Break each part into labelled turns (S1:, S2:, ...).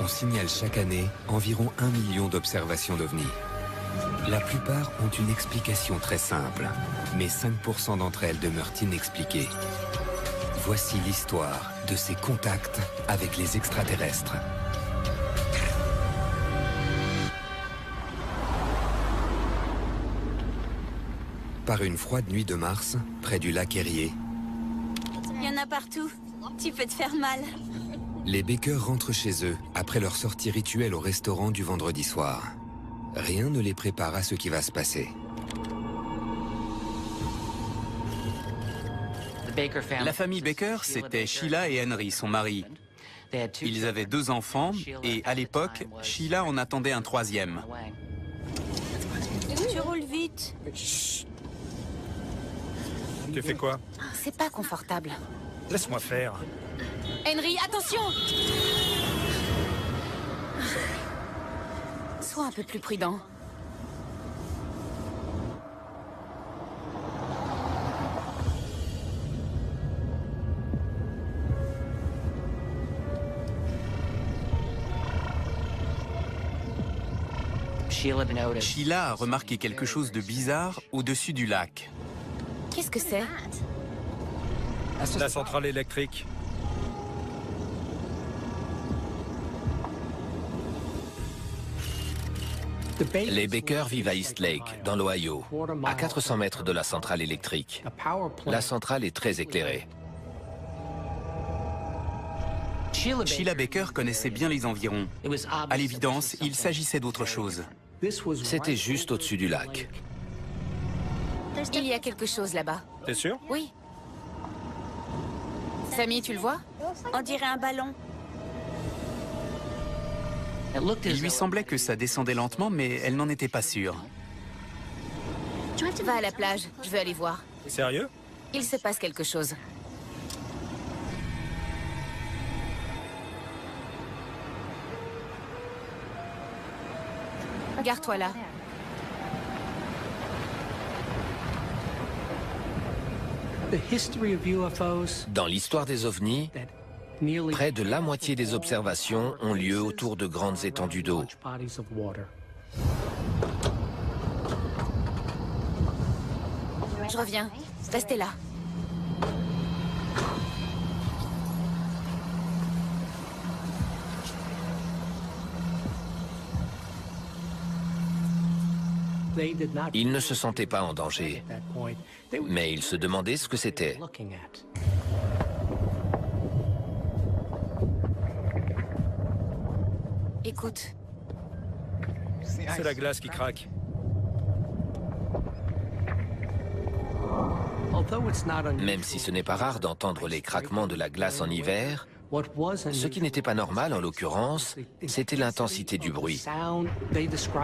S1: On signale chaque année environ 1 million d'observations d'OVNI. La plupart ont une explication très simple, mais 5% d'entre elles demeurent inexpliquées. Voici l'histoire de ces contacts avec les extraterrestres. Par une froide nuit de mars, près du lac Erie,
S2: Il y en a partout. Tu peux te faire mal.
S1: les Baker rentrent chez eux après leur sortie rituelle au restaurant du vendredi soir. Rien ne les prépare à ce qui va se passer.
S3: La famille Baker, c'était Sheila et Henry, son mari. Ils avaient 2 enfants et à l'époque, Sheila en attendait un 3e.
S2: Tu roules vite.
S4: Tu fais quoi?
S5: C'est pas confortable.
S4: Laisse-moi faire.
S5: Henry, attention! Sois un peu plus prudent.
S3: Sheila a remarqué quelque chose de bizarre au-dessus du lac.
S5: Qu'est-ce que c'est?
S4: La centrale électrique.
S6: Les Baker vivent à East Lake, dans l'Ohio, à 400 mètres de la centrale électrique. La centrale est très éclairée.
S3: Sheila Baker connaissait bien les environs. À l'évidence, il s'agissait d'autre chose.
S6: C'était juste au-dessus du lac.
S5: Il y a quelque chose là-bas.
S4: T'es sûr?
S5: Oui. Samy, tu le vois?
S2: On dirait un ballon.
S3: Il lui semblait que ça descendait lentement, mais elle n'en était pas sûre.
S5: Va à la plage, je veux aller voir.
S4: Sérieux?
S5: Il se passe quelque chose. Garde-toi là.
S6: Dans l'histoire des ovnis, près de la moitié des observations ont lieu autour de grandes étendues d'eau.
S5: Je reviens. Restez là.
S6: Ils ne se sentaient pas en danger, mais ils se demandaient ce que c'était.
S5: Écoute,
S4: C'est la glace qui craque.
S6: Même si ce n'est pas rare d'entendre les craquements de la glace en hiver, ce qui n'était pas normal en l'occurrence, c'était l'intensité du bruit.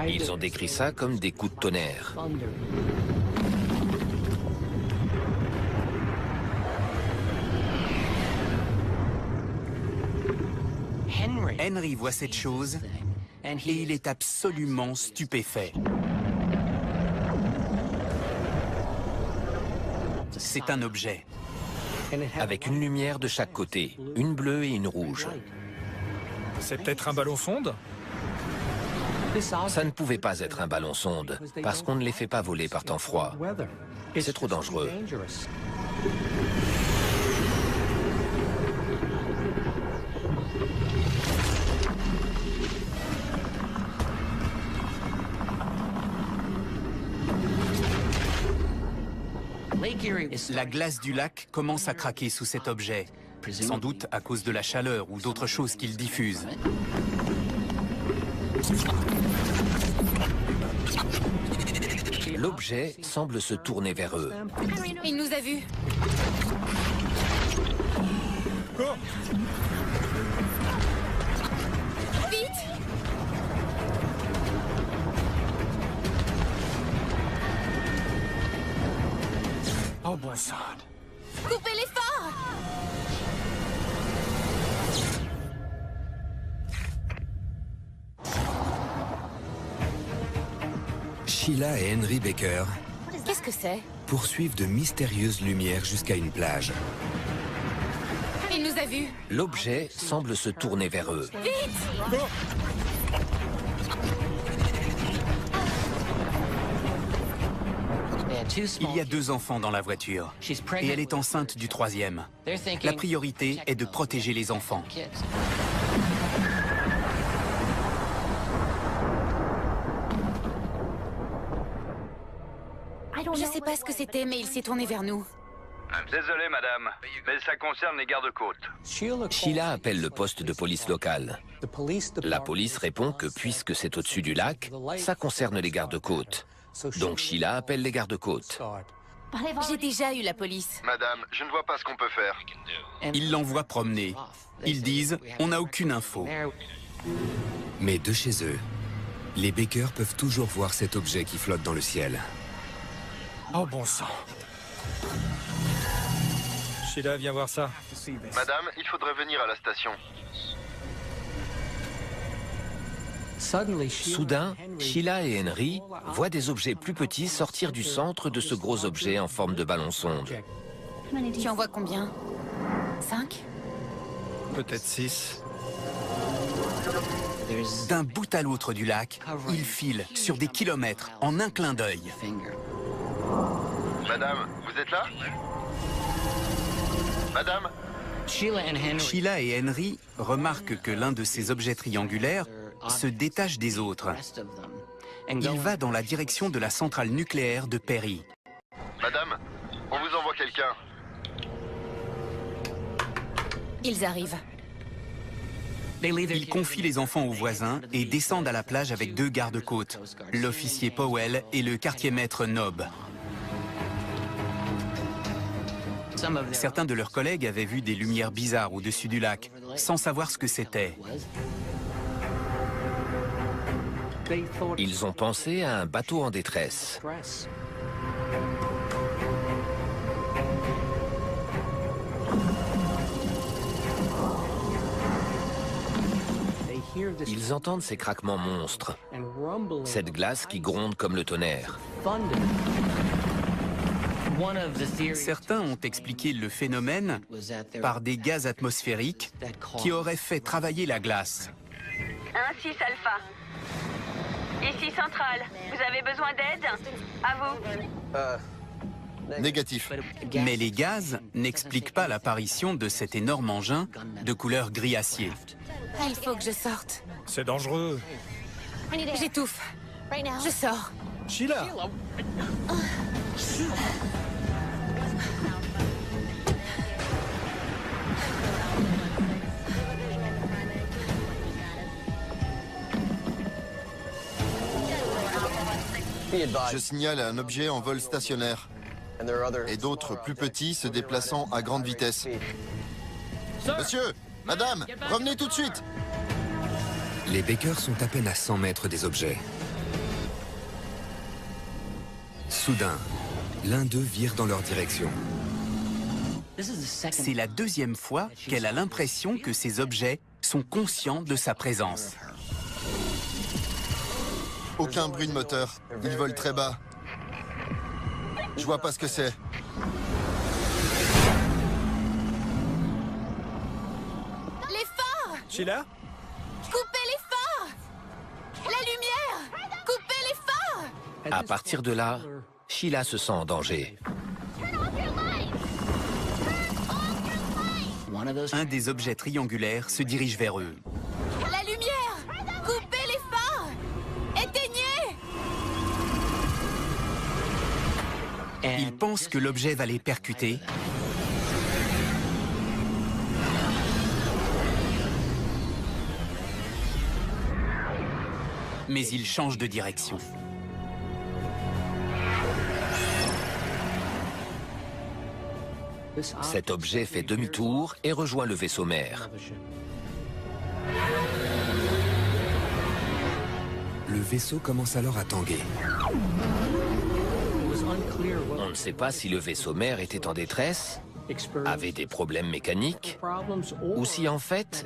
S6: Ils ont décrit ça comme des coups de tonnerre.
S3: Henry voit cette chose et il est absolument stupéfait. C'est un objet.
S6: Avec une lumière de chaque côté, une bleue et une rouge.
S4: C'est peut-être un ballon sonde?
S6: Ça ne pouvait pas être un ballon sonde, parce qu'on ne les fait pas voler par temps froid. C'est trop dangereux.
S3: La glace du lac commence à craquer sous cet objet, sans doute à cause de la chaleur ou d'autres choses qu'il diffuse.
S6: L'objet semble se tourner vers eux.
S5: il nous a vus.
S4: Cours!
S5: Vite!
S4: Oh bon sang!
S5: Coupez les phares!
S1: Sheila et Henry Baker
S5: Qu'est-ce que c'est?
S1: poursuivent de mystérieuses lumières jusqu'à une plage.
S5: Il nous a vus.
S6: L'objet semble se tourner vers eux.
S3: Il y a 2 enfants dans la voiture et elle est enceinte du 3e. La priorité est de protéger les enfants.
S5: Je sais pas ce que c'était, mais il s'est tourné vers nous.
S7: Désolé, madame, mais ça concerne les gardes-côtes.
S6: Sheila appelle le poste de police local. La police répond que puisque c'est au-dessus du lac, ça concerne les gardes-côtes. Donc Sheila appelle les gardes-côtes.
S5: J'ai déjà eu la police.
S7: Madame, je ne vois pas ce qu'on peut faire.
S3: Ils l'envoient promener. Ils disent « on n'a aucune info ».
S1: Mais de chez eux, les Baker peuvent toujours voir cet objet qui flotte dans le ciel.
S4: Oh bon sang. Sheila, viens voir ça.
S7: Madame, il faudrait venir à la station.
S6: Soudain, Sheila et Henry voient des objets plus petits sortir du centre de ce gros objet en forme de ballon-sonde.
S5: Tu en vois combien? 5?
S4: Peut-être 6.
S3: D'un bout à l'autre du lac, ils filent sur des kilomètres en un clin d'œil.
S7: Madame, vous êtes là? Madame?
S3: Sheila et Henry remarquent que l'un de ces objets triangulaires se détache des autres. Il va dans la direction de la centrale nucléaire de Perry.
S7: Madame, on vous envoie quelqu'un.
S5: Ils arrivent.
S3: Ils confient les enfants aux voisins et descendent à la plage avec 2 gardes-côtes, l'officier Powell et le quartier-maître Nob. Certains de leurs collègues avaient vu des lumières bizarres au-dessus du lac, sans savoir ce que c'était.
S6: Ils ont pensé à un bateau en détresse. Ils entendent ces craquements monstres, cette glace qui gronde comme le tonnerre.
S3: Certains ont expliqué le phénomène par des gaz atmosphériques qui auraient fait travailler la glace.
S2: 1-6 Alpha. Ici Centrale. Vous avez besoin d'aide? À vous.
S7: Négatif.
S3: Mais les gaz n'expliquent pas l'apparition de cet énorme engin de couleur gris acier.
S5: Il faut que je sorte.
S4: C'est dangereux.
S5: J'étouffe. Je sors.
S4: Sheila!
S7: Je signale un objet en vol stationnaire et d'autres plus petits se déplaçant à grande vitesse. Monsieur, madame, revenez tout de suite.
S1: Les Baker sont à peine à 100 mètres des objets. Soudain, l'un d'eux vire dans leur direction.
S3: C'est la 2e fois qu'elle a l'impression que ces objets sont conscients de sa présence.
S7: Aucun bruit de moteur. Ils volent très bas. Je vois pas ce que c'est.
S5: Les phares!
S4: Sheila?
S5: Coupez les phares! La lumière! Coupez les phares!
S6: À partir de là, Sheila se sent en danger.
S3: Un des objets triangulaires se dirige vers eux.
S5: La lumière! Coupez les phares! Éteignez!
S3: Ils pensent que l'objet va les percuter. Mais ils changent de direction.
S6: Cet objet fait demi-tour et rejoint le vaisseau mère.
S1: Le vaisseau commence alors à tanguer.
S6: On ne sait pas si le vaisseau mère était en détresse, avait des problèmes mécaniques, ou si en fait,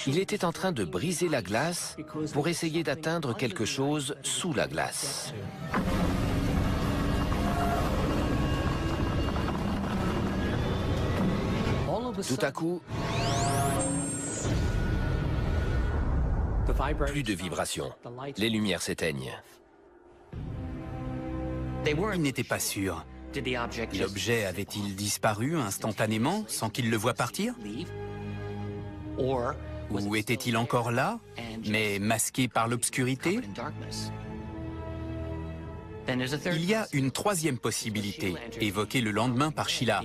S6: il était en train de briser la glace pour essayer d'atteindre quelque chose sous la glace. Tout à coup, plus de vibrations. Les lumières s'éteignent.
S3: Ils n'étaient pas sûrs. L'objet avait-il disparu instantanément sans qu'ils le voient partir? Ou était-il encore là, mais masqué par l'obscurité? Il y a une troisième possibilité, évoquée le lendemain par Sheila.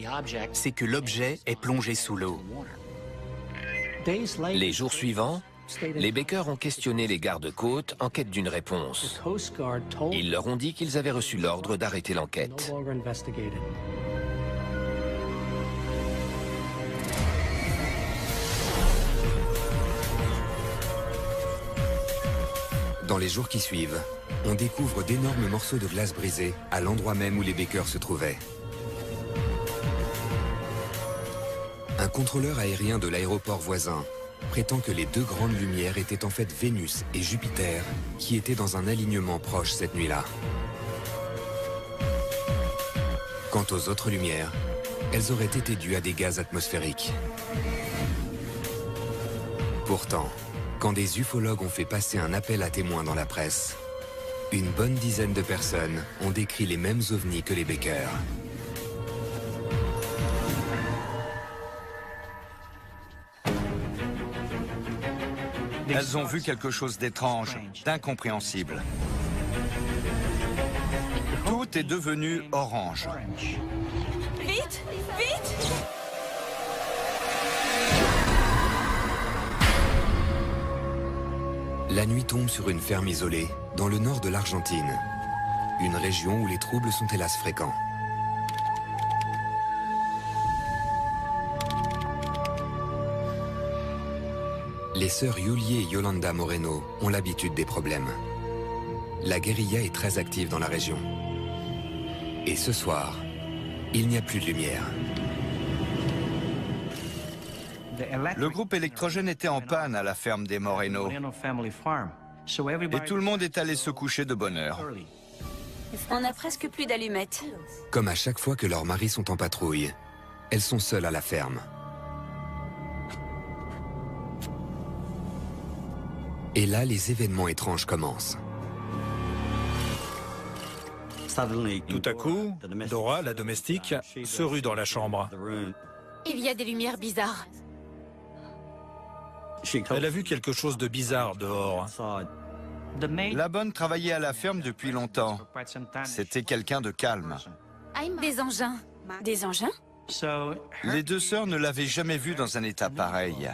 S3: C'est que l'objet est plongé sous l'eau.
S6: Les jours suivants, les Baker ont questionné les gardes-côtes en quête d'une réponse. Ils leur ont dit qu'ils avaient reçu l'ordre d'arrêter l'enquête.
S1: Dans les jours qui suivent, on découvre d'énormes morceaux de glace brisés à l'endroit même où les Baker se trouvaient. Un contrôleur aérien de l'aéroport voisin prétend que les deux grandes lumières étaient en fait Vénus et Jupiter qui étaient dans un alignement proche cette nuit-là. Quant aux autres lumières, elles auraient été dues à des gaz atmosphériques. Pourtant, quand des ufologues ont fait passer un appel à témoins dans la presse, une bonne dizaine de personnes ont décrit les mêmes ovnis que les Baker.
S8: Elles ont vu quelque chose d'étrange, d'incompréhensible. Tout est devenu orange.
S2: Vite! Vite!
S1: La nuit tombe sur une ferme isolée, dans le nord de l'Argentine. Une région où les troubles sont hélas fréquents. Les sœurs Yulie et Yolanda Moreno ont l'habitude des problèmes. La guérilla est très active dans la région. Et ce soir, il n'y a plus de lumière.
S8: Le groupe électrogène était en panne à la ferme des Moreno. Et tout le monde est allé se coucher de bonne heure.
S2: On n'a presque plus d'allumettes.
S1: Comme à chaque fois que leurs maris sont en patrouille, elles sont seules à la ferme. Et là, les événements étranges commencent.
S4: Tout à coup, Dora, la domestique, se rue dans la chambre.
S5: Il y a des lumières bizarres.
S4: Elle a vu quelque chose de bizarre dehors.
S8: La bonne travaillait à la ferme depuis longtemps. C'était quelqu'un de calme.
S5: Des engins.
S2: Des engins?
S8: Les deux sœurs ne l'avaient jamais vue dans un état pareil.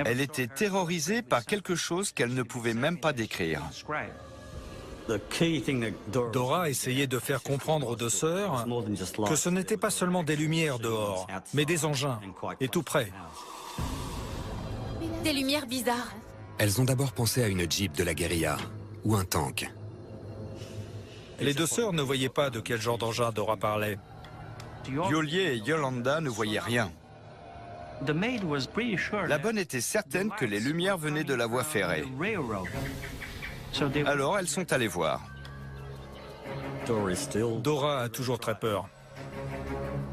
S8: Elle était terrorisée par quelque chose qu'elle ne pouvait même pas décrire.
S4: Dora essayait de faire comprendre aux deux sœurs que ce n'était pas seulement des lumières dehors, mais des engins, et tout près.
S5: Des lumières bizarres.
S1: Elles ont d'abord pensé à une Jeep de la guérilla, ou un tank.
S4: Les deux sœurs ne voyaient pas de quel genre d'engin Dora parlait.
S8: Yulie et Yolanda ne voyaient rien. La bonne était certaine que les lumières venaient de la voie ferrée. Alors elles sont allées voir.
S4: Dora a toujours très peur.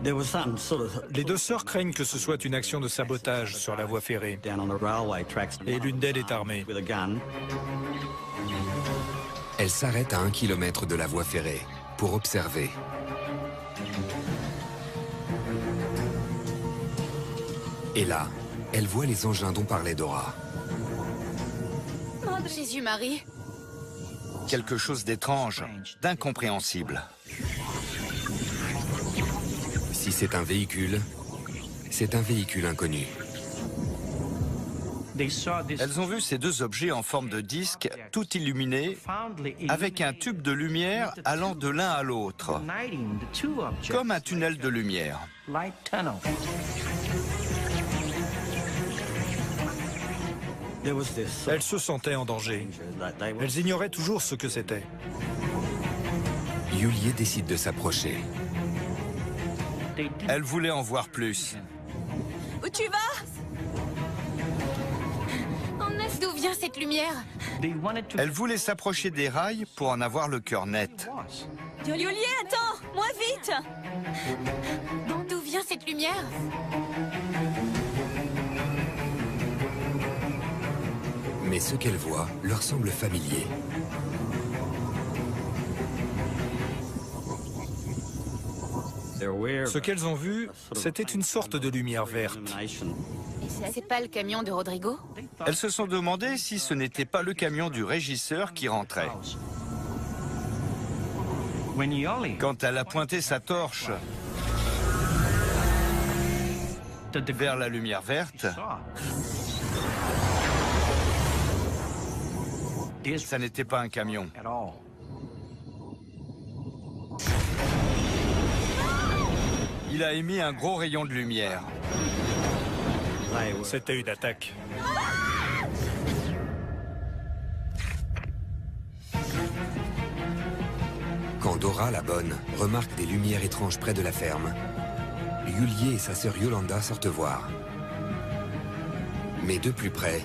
S4: Les deux sœurs craignent que ce soit une action de sabotage sur la voie ferrée. Et l'une d'elles est armée.
S1: Elles s'arrêtent à 1 kilomètre de la voie ferrée pour observer. Et là, elles voient les engins dont parlait Dora.
S5: Jésus-Marie.
S8: Quelque chose d'étrange, d'incompréhensible.
S1: Si c'est un véhicule inconnu.
S8: Elles ont vu ces deux objets en forme de disque, tout illuminés, avec un tube de lumière allant de l'un à l'autre, comme un tunnel de lumière.
S4: Elles se sentaient en danger. Elles ignoraient toujours ce que c'était.
S1: Yulie décide de s'approcher.
S8: Elle voulait en voir plus.
S2: Où tu vas?
S5: D'où vient cette lumière?
S8: Elle voulait s'approcher des rails pour en avoir le cœur net.
S2: Yulie, attends! Moi, vite!
S5: D'où vient cette cette lumière?
S1: Mais ce qu'elles voient leur semble familier.
S4: Ce qu'elles ont vu, c'était une sorte de lumière verte.
S5: C'est pas le camion de Rodrigo?
S8: Elles se sont demandé si ce n'était pas le camion du régisseur qui rentrait. Quand elle a pointé sa torche vers la lumière verte, ça n'était pas un camion. Il a émis un gros rayon de lumière.
S4: C'était une attaque.
S1: Quand Dora, la bonne, remarque des lumières étranges près de la ferme, Yulié et sa sœur Yolanda sortent voir. Mais de plus près,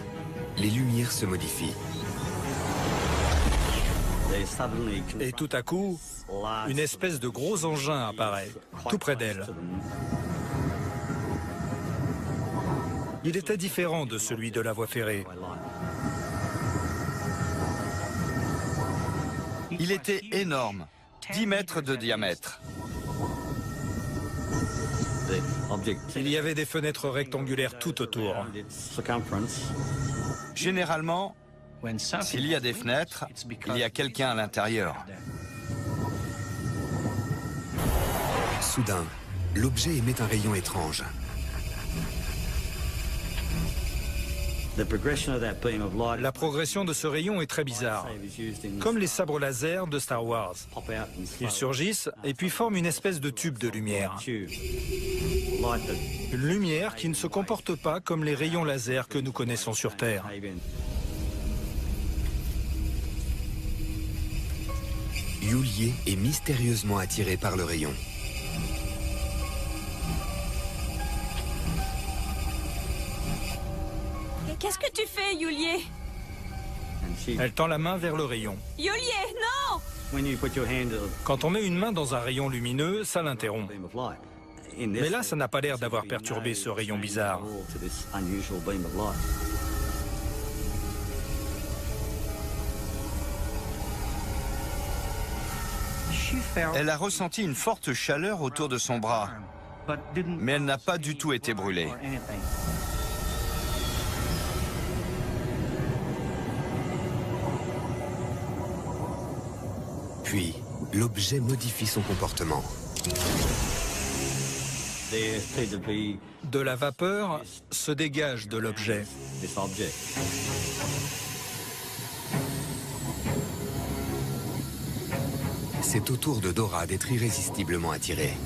S1: les lumières se modifient.
S4: Et tout à coup, une espèce de gros engin apparaît, tout près d'elle. Il était différent de celui de la voie ferrée.
S8: Il était énorme, 10 mètres de diamètre.
S4: Il y avait des fenêtres rectangulaires tout autour.
S8: Généralement, s'il y a des fenêtres, il y a quelqu'un à l'intérieur.
S1: Soudain, l'objet émet un rayon étrange.
S4: La progression de ce rayon est très bizarre, comme les sabres laser de Star Wars. Ils surgissent et puis forment une espèce de tube de lumière. Une lumière qui ne se comporte pas comme les rayons laser que nous connaissons sur Terre.
S1: Yulié est mystérieusement attiré par le rayon.
S2: Qu'est-ce que tu fais, Yulié?
S4: Elle tend la main vers le rayon.
S2: Yulié, non!
S4: Quand on met une main dans un rayon lumineux, ça l'interrompt. Mais là, ça n'a pas l'air d'avoir perturbé ce rayon bizarre.
S8: Elle a ressenti une forte chaleur autour de son bras, mais elle n'a pas du tout été brûlée.
S1: Puis, l'objet modifie son comportement.
S4: De la vapeur se dégage de l'objet.
S1: C'est au tour de Dora d'être irrésistiblement attirée.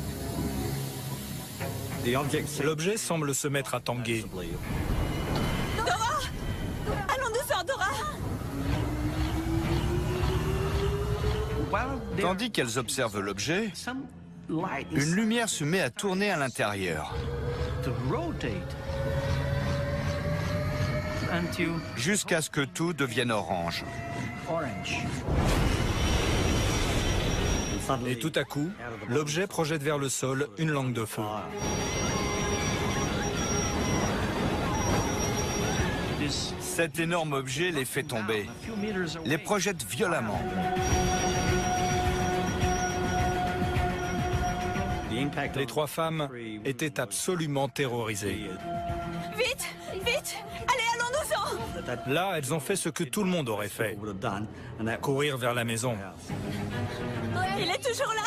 S4: L'objet semble se mettre à tanguer.
S2: Dora! Allons-nous-en, Dora!
S8: Tandis qu'elles observent l'objet, une lumière se met à tourner à l'intérieur, jusqu'à ce que tout devienne orange.
S4: Et tout à coup, l'objet projette vers le sol une langue de feu.
S8: Cet énorme objet les fait tomber, les projette violemment.
S4: Les trois femmes étaient absolument terrorisées.
S2: Vite! Vite! Allez, allons-nous-en!
S4: Là, elles ont fait ce que tout le monde aurait fait. Courir vers la maison.
S2: Il est toujours là!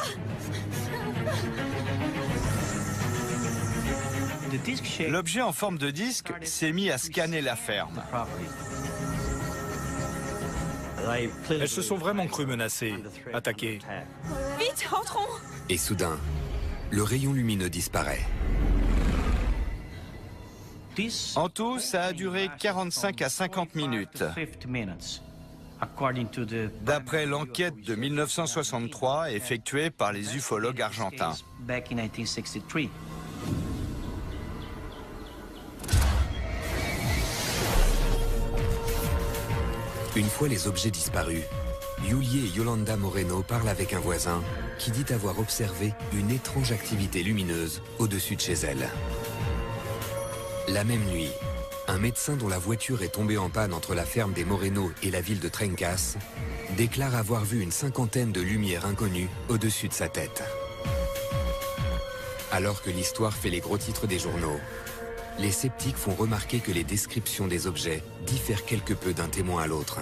S8: L'objet en forme de disque s'est mis à scanner la ferme.
S4: Elles se sont vraiment crues menacées, attaquées.
S2: Vite, rentrons!
S1: Et soudain, le rayon lumineux disparaît.
S8: En tout, ça a duré 45 à 50 minutes. D'après l'enquête de 1963 effectuée par les ufologues argentins.
S1: Une fois les objets disparus, Yuli et Yolanda Moreno parlent avec un voisin qui dit avoir observé une étrange activité lumineuse au-dessus de chez elle. La même nuit, un médecin dont la voiture est tombée en panne entre la ferme des Moreno et la ville de Trencas déclare avoir vu une cinquantaine de lumières inconnues au-dessus de sa tête. Alors que l'histoire fait les gros titres des journaux, les sceptiques font remarquer que les descriptions des objets diffèrent quelque peu d'un témoin à l'autre.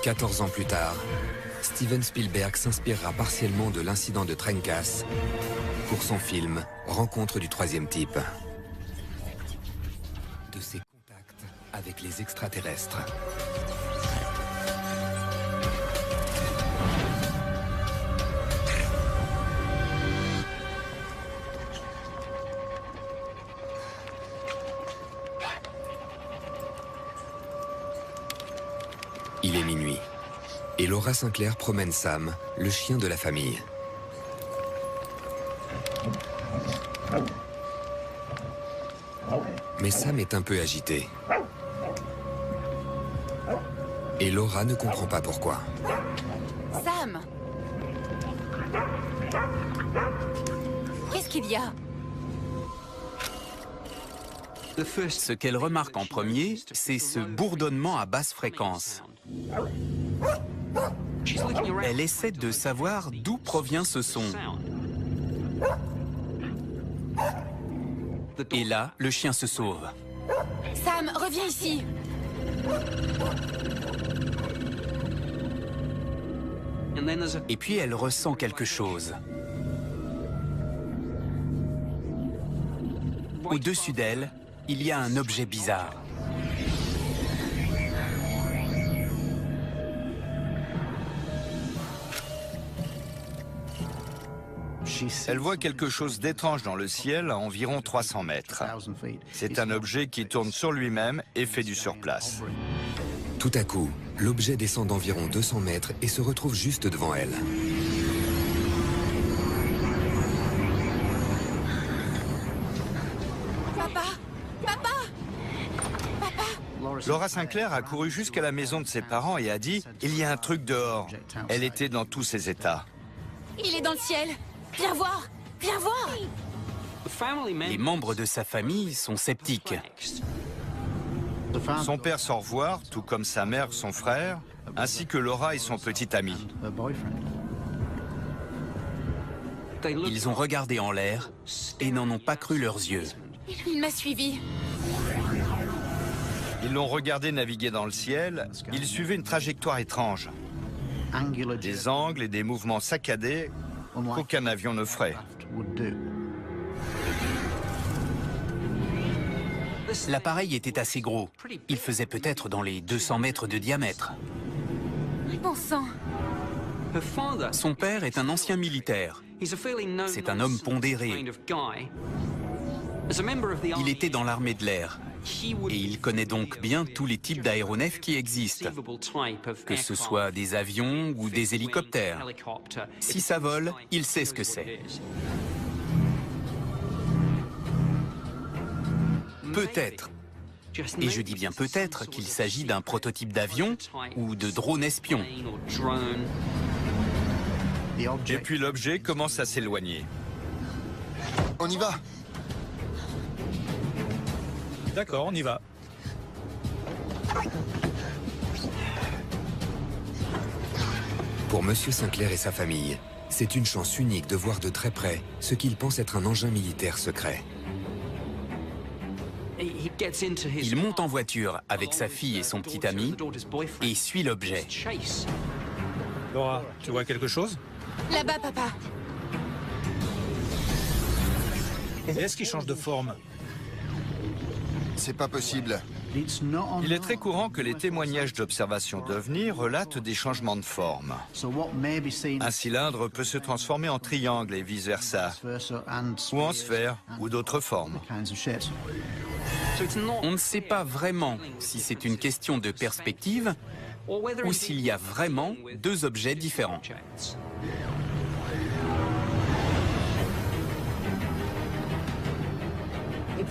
S1: 14 ans plus tard, Steven Spielberg s'inspirera partiellement de l'incident de Trencas pour son film Rencontre du troisième type. De ses contacts avec les extraterrestres. Il est minuit, et Laura Sinclair promène Sam, le chien de la famille. Mais Sam est un peu agité. Et Laura ne comprend pas pourquoi.
S5: Sam! Qu'est-ce qu'il y a?
S3: Ce qu'elle remarque en premier, c'est ce bourdonnement à basse fréquence. Elle essaie de savoir d'où provient ce son. Et là, le chien se sauve.
S5: Sam, reviens ici!
S3: Et puis elle ressent quelque chose. Au-dessus d'elle, il y a un objet bizarre.
S8: Elle voit quelque chose d'étrange dans le ciel à environ 300 mètres. C'est un objet qui tourne sur lui-même et fait du surplace.
S1: Tout à coup, l'objet descend d'environ 200 mètres et se retrouve juste devant elle.
S5: Papa! Papa! Papa!
S8: Laura Sinclair a couru jusqu'à la maison de ses parents et a dit « Il y a un truc dehors ». Elle était dans tous ses états.
S5: Il est dans le ciel! Viens voir! Viens voir!
S3: Les membres de sa famille sont sceptiques.
S8: Son père sans revoir, tout comme sa mère, son frère, ainsi que Laura et son petit ami.
S3: Ils ont regardé en l'air et n'en ont pas cru leurs yeux.
S5: Il m'a suivi.
S8: Ils l'ont regardé naviguer dans le ciel, il suivait une trajectoire étrange. Des angles et des mouvements saccadés qu'aucun avion ne ferait.
S3: L'appareil était assez gros. Il faisait peut-être dans les 200 mètres de diamètre.
S5: Bon sang!
S3: Son père est un ancien militaire. C'est un homme pondéré. Il était dans l'armée de l'air. Et il connaît donc bien tous les types d'aéronefs qui existent, que ce soit des avions ou des hélicoptères. Si ça vole, il sait ce que c'est. Peut-être, et je dis bien peut-être, qu'il s'agit d'un prototype d'avion ou de drone espion.
S8: Et puis l'objet commence à s'éloigner.
S7: On y va.
S4: D'accord, on y va.
S1: Pour Monsieur Sinclair et sa famille, c'est une chance unique de voir de très près ce qu'ils pensent être un engin militaire secret.
S3: Il monte en voiture avec sa fille et son petit ami et suit l'objet.
S4: Laura, tu vois quelque chose?
S5: Là-bas, papa!
S4: Est-ce qu'il change de forme?
S7: C'est pas possible.
S8: Il est très courant que les témoignages d'observation d'OVNI relatent des changements de forme. Un cylindre peut se transformer en triangle et vice-versa, ou en sphère, ou d'autres formes.
S3: On ne sait pas vraiment si c'est une question de perspective ou s'il y a vraiment deux objets différents.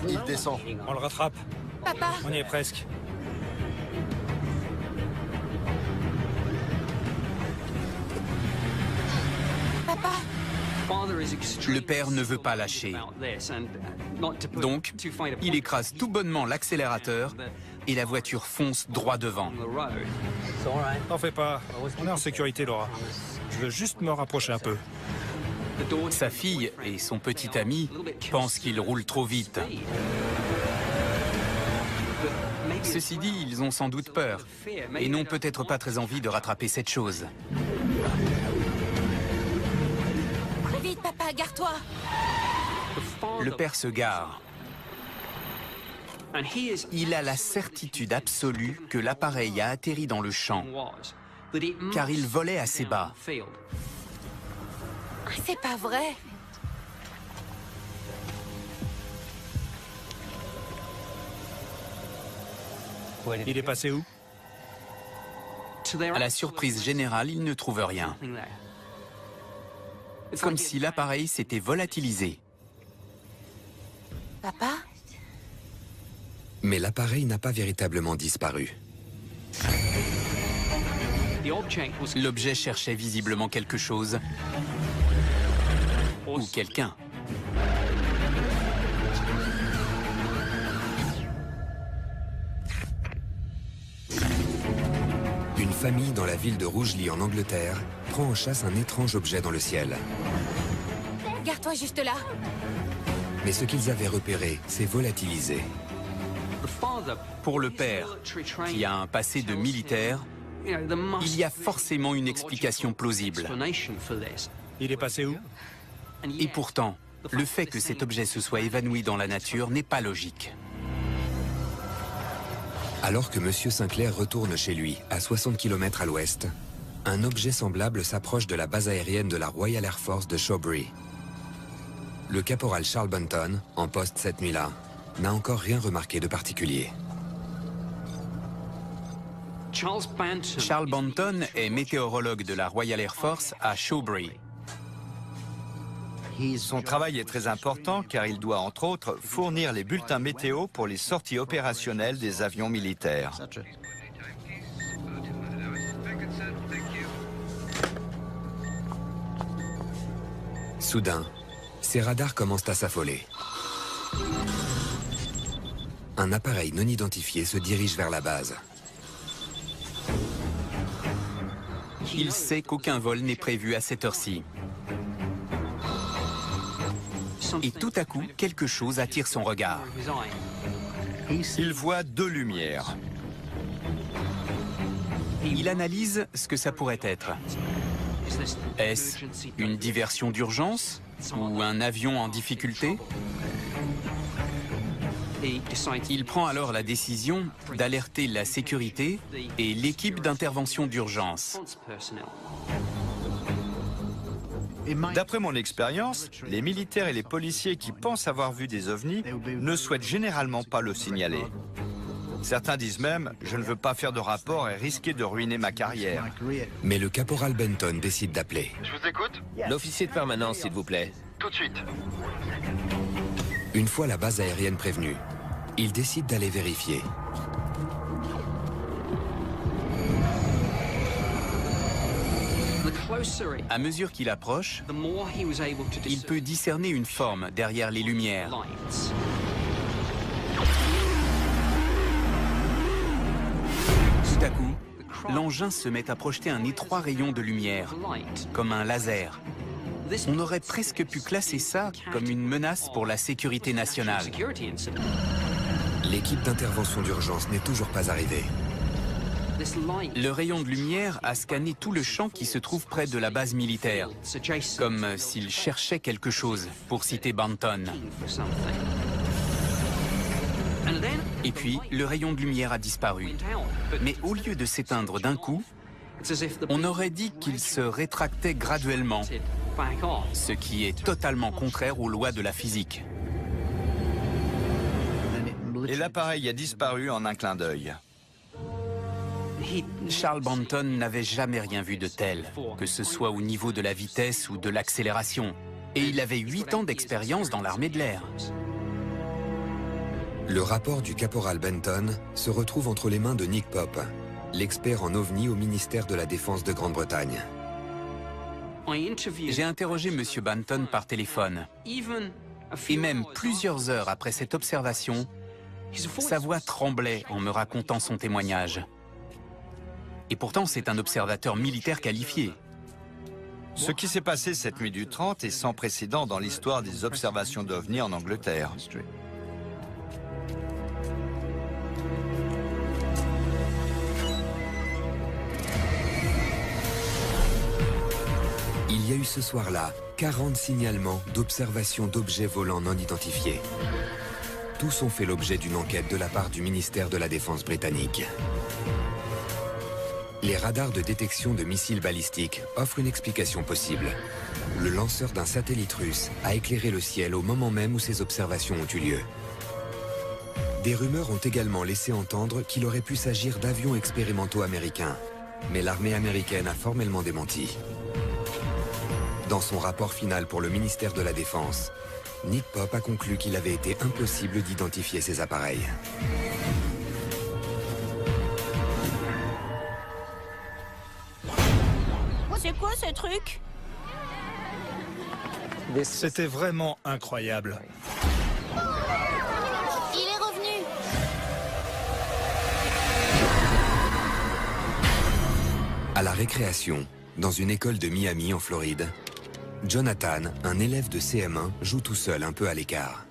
S7: Il descend.
S4: On le rattrape.
S5: Papa!
S4: On y est presque.
S5: papa.
S3: Le père ne veut pas lâcher. Donc, il écrase tout bonnement l'accélérateur et la voiture fonce droit devant.
S4: T'en fais pas, on est en sécurité, Laura. Je veux juste me rapprocher un peu.
S3: Sa fille et son petit ami pensent qu'il roule trop vite. Ceci dit, ils ont sans doute peur et n'ont peut-être pas très envie de rattraper cette chose.
S5: Vite, papa, gare-toi.
S3: Le père se gare. Il a la certitude absolue que l'appareil a atterri dans le champ, car il volait assez bas.
S5: C'est pas vrai.
S4: Il est passé où?
S3: À la surprise générale, il ne trouve rien. Comme si l'appareil s'était volatilisé.
S5: Papa?
S1: Mais l'appareil n'a pas véritablement disparu.
S3: L'objet cherchait visiblement quelque chose. Ou quelqu'un.
S1: Une famille dans la ville de Rugeley en Angleterre prend en chasse un étrange objet dans le ciel.
S5: Gare-toi juste là.
S1: Mais ce qu'ils avaient repéré s'est volatilisé.
S3: Pour le père, qui a un passé de militaire, il y a forcément une explication plausible.
S4: Il est passé où?
S3: Et pourtant, le fait que cet objet se soit évanoui dans la nature n'est pas logique.
S1: Alors que M. Sinclair retourne chez lui, à 60 km à l'ouest, un objet semblable s'approche de la base aérienne de la Royal Air Force de Shawbury. Le caporal Charles Bunton, en poste cette nuit-là, n'a encore rien remarqué de particulier.
S3: Charles Bunton est météorologue de la Royal Air Force à Shawbury.
S8: Son travail est très important car il doit, entre autres, fournir les bulletins météo pour les sorties opérationnelles des avions militaires.
S1: Soudain, ses radars commencent à s'affoler. Un appareil non identifié se dirige vers la base.
S3: Il sait qu'aucun vol n'est prévu à cette heure-ci. Et tout à coup, quelque chose attire son regard.
S8: Il voit deux lumières.
S3: Il analyse ce que ça pourrait être. Est-ce une diversion d'urgence ou un avion en difficulté? Il prend alors la décision d'alerter la sécurité et l'équipe d'intervention d'urgence.
S8: D'après mon expérience, les militaires et les policiers qui pensent avoir vu des ovnis ne souhaitent généralement pas le signaler. Certains disent même « je ne veux pas faire de rapport et risquer de ruiner ma carrière ».
S1: Mais le caporal Benton décide d'appeler.
S7: Je vous écoute?
S6: L'officier de permanence, s'il vous plaît.
S7: Tout de suite.
S1: Une fois la base aérienne prévenue, il décide d'aller vérifier.
S3: À mesure qu'il approche, il peut discerner une forme derrière les lumières. Tout à coup, l'engin se met à projeter un étroit rayon de lumière, comme un laser. On aurait presque pu classer ça comme une menace pour la sécurité nationale.
S1: L'équipe d'intervention d'urgence n'est toujours pas arrivée.
S3: Le rayon de lumière a scanné tout le champ qui se trouve près de la base militaire, comme s'il cherchait quelque chose, pour citer Bunton. Et puis, le rayon de lumière a disparu. Mais au lieu de s'éteindre d'un coup, on aurait dit qu'il se rétractait graduellement, ce qui est totalement contraire aux lois de la physique.
S8: Et l'appareil a disparu en un clin d'œil.
S3: Charles Bunton n'avait jamais rien vu de tel, que ce soit au niveau de la vitesse ou de l'accélération. Et il avait 8 ans d'expérience dans l'armée de l'air.
S1: Le rapport du caporal Benton se retrouve entre les mains de Nick Pope, l'expert en ovni au ministère de la Défense de Grande-Bretagne.
S3: J'ai interrogé M. Banton par téléphone. Et même plusieurs heures après cette observation, sa voix tremblait en me racontant son témoignage. Et pourtant, c'est un observateur militaire qualifié.
S8: Ce qui s'est passé cette nuit du 30 est sans précédent dans l'histoire des observations d'OVNI en Angleterre.
S1: Il y a eu ce soir-là 40 signalements d'observation d'objets volants non identifiés. Tous ont fait l'objet d'une enquête de la part du ministère de la Défense britannique. Les radars de détection de missiles balistiques offrent une explication possible. Le lanceur d'un satellite russe a éclairé le ciel au moment même où ces observations ont eu lieu. Des rumeurs ont également laissé entendre qu'il aurait pu s'agir d'avions expérimentaux américains, mais l'armée américaine a formellement démenti. Dans son rapport final pour le ministère de la Défense, Nick Pope a conclu qu'il avait été impossible d'identifier ces appareils.
S2: C'est quoi ce truc?
S4: C'était vraiment incroyable.
S2: Il est revenu.
S1: À la récréation, dans une école de Miami en Floride, Jonathan, un élève de CM1, joue tout seul un peu à l'écart.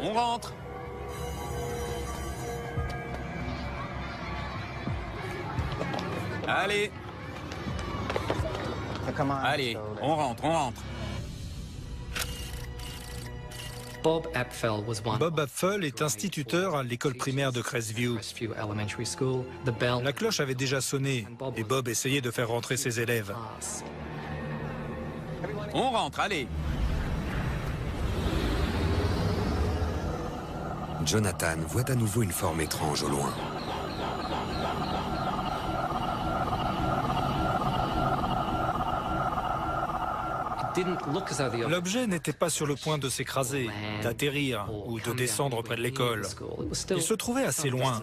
S3: On rentre. Allez. Allez, on rentre, on rentre.
S9: Bob Apfel est instituteur à l'école primaire de Crestview.
S4: La cloche avait déjà sonné et Bob essayait de faire rentrer ses élèves.
S3: On rentre, allez.
S1: Jonathan voit à nouveau une forme étrange au loin.
S4: L'objet n'était pas sur le point de s'écraser, d'atterrir ou de descendre près de l'école. Il se trouvait assez loin.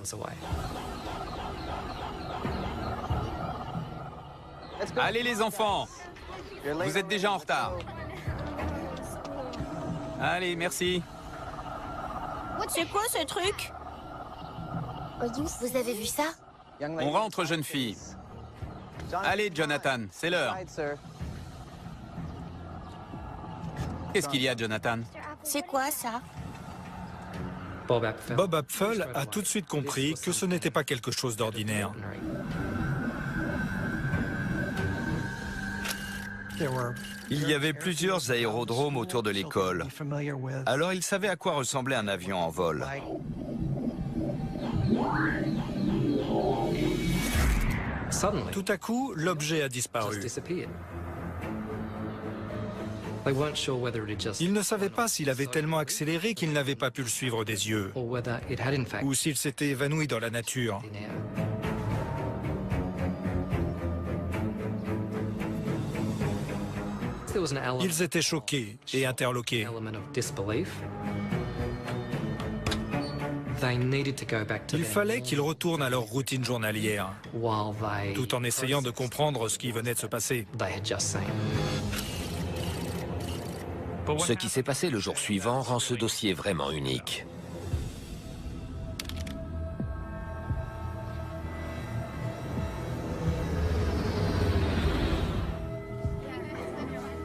S3: Allez les enfants. Vous êtes déjà en retard. Allez, merci.
S2: C'est quoi ce truc?
S5: Vous avez vu ça?
S3: On rentre, jeune fille. Allez, Jonathan, c'est l'heure. Qu'est-ce qu'il y a, Jonathan?
S2: C'est quoi ça?
S4: Bob Apfel a tout de suite compris que ce n'était pas quelque chose d'ordinaire.
S8: Il y avait plusieurs aérodromes autour de l'école. Alors il savait à quoi ressemblait un avion en vol.
S4: Tout à coup, l'objet a disparu. Ils ne savaient pas s'il avait tellement accéléré qu'ils n'avaient pas pu le suivre des yeux, ou s'il s'était évanoui dans la nature. Ils étaient choqués et interloqués. Il fallait qu'ils retournent à leur routine journalière, tout en essayant de comprendre ce qui venait de se passer.
S6: Ce qui s'est passé le jour suivant rend ce dossier vraiment unique.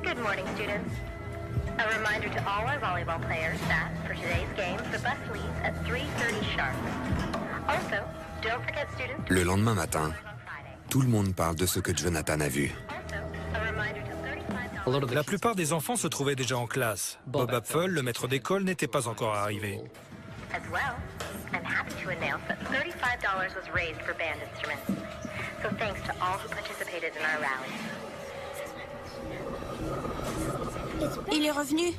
S10: Good morning, students. A reminder to all our volleyball players that, for today's game, the bus leaves at 3:30 sharp. Also, don't forget students...
S1: Le lendemain matin, tout le monde parle de ce que Jonathan a vu.
S4: La plupart des enfants se trouvaient déjà en classe. Bob Apfel, le maître d'école, n'était pas encore arrivé.
S10: As well, I'm happy to announce that $35 was raised for band instruments. So thanks to all who participated in our rally.
S2: Il est revenu.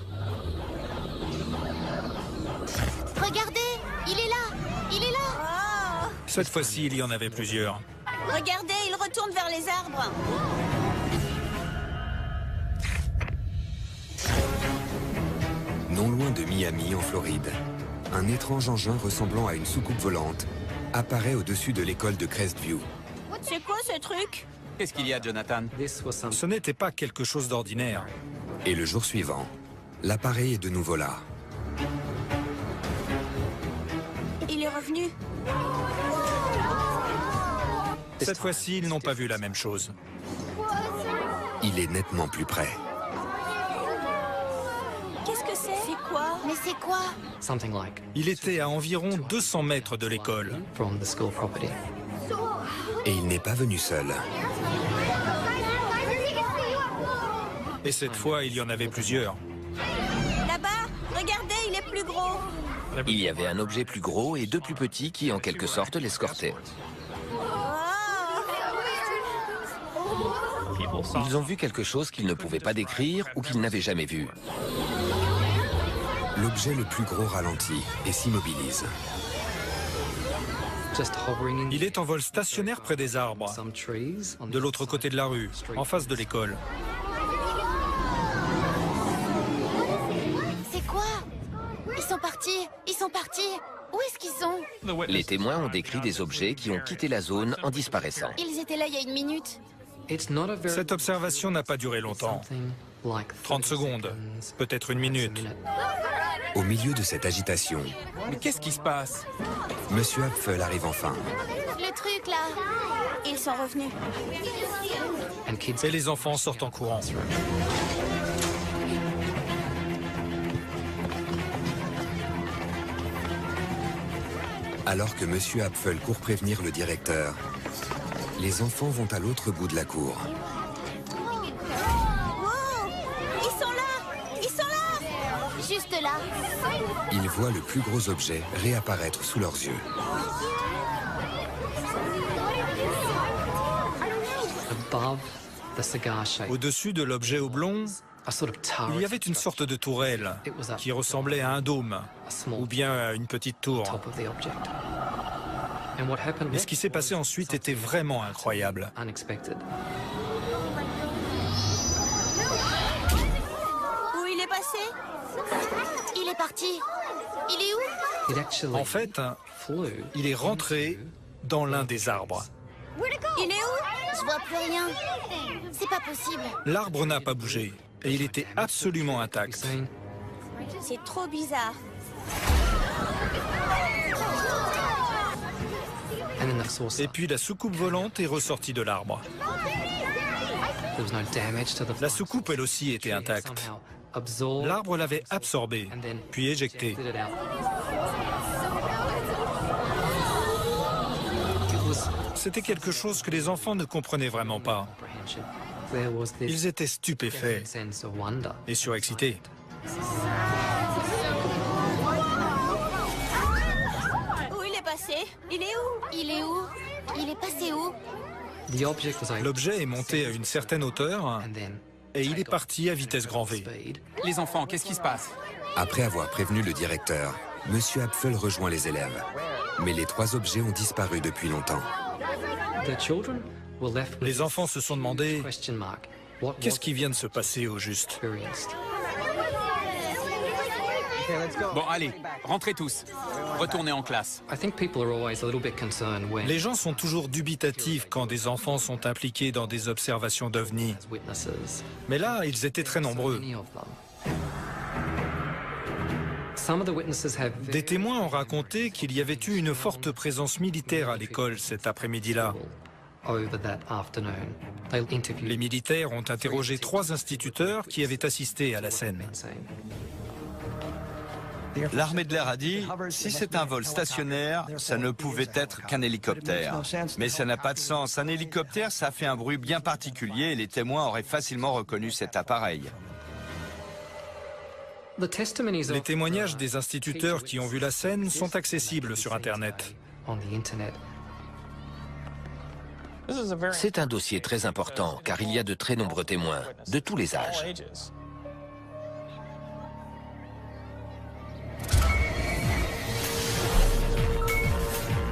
S5: Regardez, il est là. Il est là.
S2: Oh!
S4: Cette fois-ci, il y en avait plusieurs.
S2: Regardez, il retourne vers les arbres.
S1: Non loin de Miami, en Floride, un étrange engin ressemblant à une soucoupe volante apparaît au-dessus de l'école de Crestview.
S2: C'est quoi ce truc?
S3: Qu'est-ce qu'il y a, Jonathan?
S4: Ce n'était pas quelque chose d'ordinaire.
S1: Et le jour suivant, l'appareil est de nouveau là.
S2: Il est revenu.
S4: Cette fois-ci, ils n'ont pas vu la même chose.
S1: Il est nettement plus près.
S2: Qu'est-ce que c'est? C'est quoi?
S5: Mais c'est quoi?
S4: Il était à environ 200 mètres de l'école.
S1: Et il n'est pas venu seul.
S4: Et cette fois, il y en avait plusieurs.
S2: Là-bas, regardez, il est plus gros.
S6: Il y avait un objet plus gros et deux plus petits qui, en quelque sorte, l'escortaient. Ils ont vu quelque chose qu'ils ne pouvaient pas décrire ou qu'ils n'avaient jamais vu.
S1: L'objet le plus gros ralentit et s'immobilise.
S4: Il est en vol stationnaire près des arbres, de l'autre côté de la rue, en face de l'école.
S5: C'est quoi? Ils sont partis. Ils sont partis. Où est-ce qu'ils sont?
S6: Les témoins ont décrit des objets qui ont quitté la zone en disparaissant.
S5: Ils étaient là il y a une minute.
S4: Cette observation n'a pas duré longtemps. 30 secondes, peut-être une minute.
S1: Au milieu de cette agitation,
S3: Mais qu'est-ce qui se passe?
S1: Monsieur Apfel arrive enfin.
S5: Le truc là.
S2: Ils sont revenus.
S4: Et les enfants sortent en courant.
S1: Alors que Monsieur Apfel court prévenir le directeur, les enfants vont à l'autre bout de la cour.
S2: Wow! Ils sont là! Ils sont là!
S5: Juste là.
S1: Ils voient le plus gros objet réapparaître sous leurs yeux.
S4: Au-dessus de l'objet oblong, il y avait une sorte de tourelle qui ressemblait à un dôme ou bien à une petite tour. Et ce qui s'est passé ensuite était vraiment incroyable.
S2: Où il est passé?
S5: Il est parti. Il est où?
S4: En fait, il est rentré dans l'un des arbres.
S2: Il est où?
S5: Je vois plus rien. C'est pas possible.
S4: L'arbre n'a pas bougé et il était absolument intact.
S2: C'est trop bizarre.
S4: Et puis la soucoupe volante est ressortie de l'arbre. La soucoupe, elle aussi, était intacte. L'arbre l'avait absorbée, puis éjectée. C'était quelque chose que les enfants ne comprenaient vraiment pas. Ils étaient stupéfaits et surexcités.
S2: Où il est passé? Il est où?
S5: Il est où? Il est passé où?
S4: L'objet est monté à une certaine hauteur et il est parti à vitesse grand V.
S3: Les enfants, qu'est-ce qui se passe?
S1: Après avoir prévenu le directeur, Monsieur Apfel rejoint les élèves. Mais les trois objets ont disparu depuis longtemps.
S4: Les enfants se sont demandé qu'est-ce qui vient de se passer au juste.
S3: Bon, allez, rentrez tous. Retournez en classe.
S4: Les gens sont toujours dubitatifs quand des enfants sont impliqués dans des observations d'OVNI. Mais là, ils étaient très nombreux. Des témoins ont raconté qu'il y avait eu une forte présence militaire à l'école cet après-midi-là. Les militaires ont interrogé 3 instituteurs qui avaient assisté à la scène.
S8: L'armée de l'air a dit, si c'est un vol stationnaire, ça ne pouvait être qu'un hélicoptère. Mais ça n'a pas de sens. Un hélicoptère, ça fait un bruit bien particulier et les témoins auraient facilement reconnu cet appareil.
S4: Les témoignages des instituteurs qui ont vu la scène sont accessibles sur Internet.
S6: C'est un dossier très important car il y a de très nombreux témoins, de tous les âges.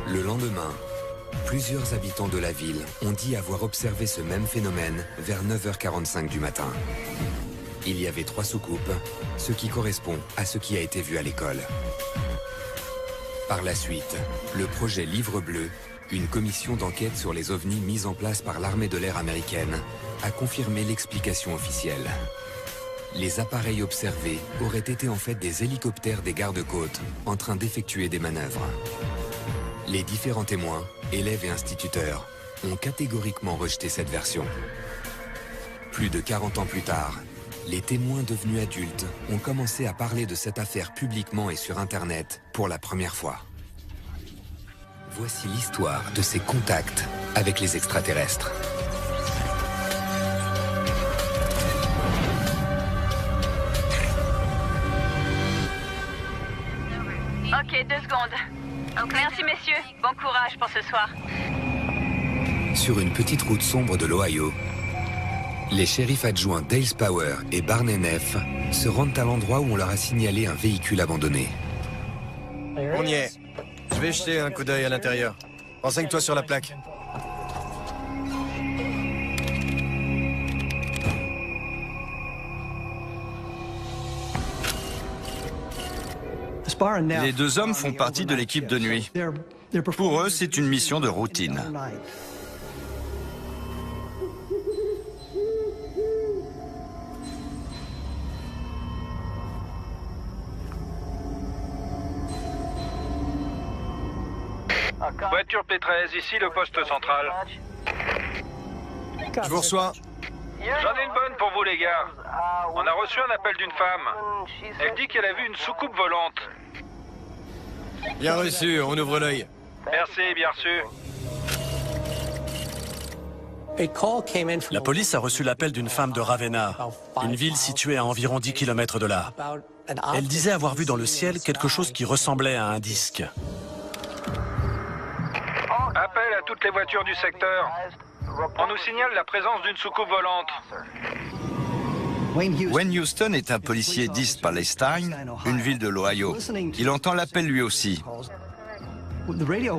S1: Le lendemain, plusieurs habitants de la ville ont dit avoir observé ce même phénomène vers 9h45 du matin. Il y avait 3 soucoupes, ce qui correspond à ce qui a été vu à l'école. Par la suite, le projet Livre Bleu, une commission d'enquête sur les ovnis mise en place par l'armée de l'air américaine, a confirmé l'explication officielle. Les appareils observés auraient été en fait des hélicoptères des gardes-côtes en train d'effectuer des manœuvres. Les différents témoins, élèves et instituteurs, ont catégoriquement rejeté cette version. Plus de 40 ans plus tard, les témoins devenus adultes ont commencé à parler de cette affaire publiquement et sur Internet pour la première fois. Voici l'histoire de ces contacts avec les extraterrestres.
S2: Ok, 2 secondes. Merci messieurs, bon courage pour ce soir.
S1: Sur une petite route sombre de l'Ohio, les shérifs adjoints Dale Power et Barney Neff se rendent à l'endroit où on leur a signalé un véhicule abandonné.
S11: On y est. Je vais jeter un coup d'œil à l'intérieur. Renseigne-toi sur la plaque.
S8: Les 2 hommes font partie de l'équipe de nuit. Pour eux, c'est une mission de routine.
S12: Voiture P13, ici le poste central.
S11: Je vous reçois.
S12: J'en ai une bonne pour vous les gars. On a reçu un appel d'une femme. Elle dit qu'elle a vu une soucoupe volante.
S11: Bien reçu, on ouvre l'œil.
S12: Merci, bien reçu.
S13: La police a reçu l'appel d'une femme de Ravenna, une ville située à environ 10 km de là. Elle disait avoir vu dans le ciel quelque chose qui ressemblait à un disque.
S12: Appel à toutes les voitures du secteur. On nous signale la présence d'une soucoupe volante.
S8: Wayne Houston est un policier d'East Palestine, une ville de l'Ohio. Il entend l'appel lui aussi.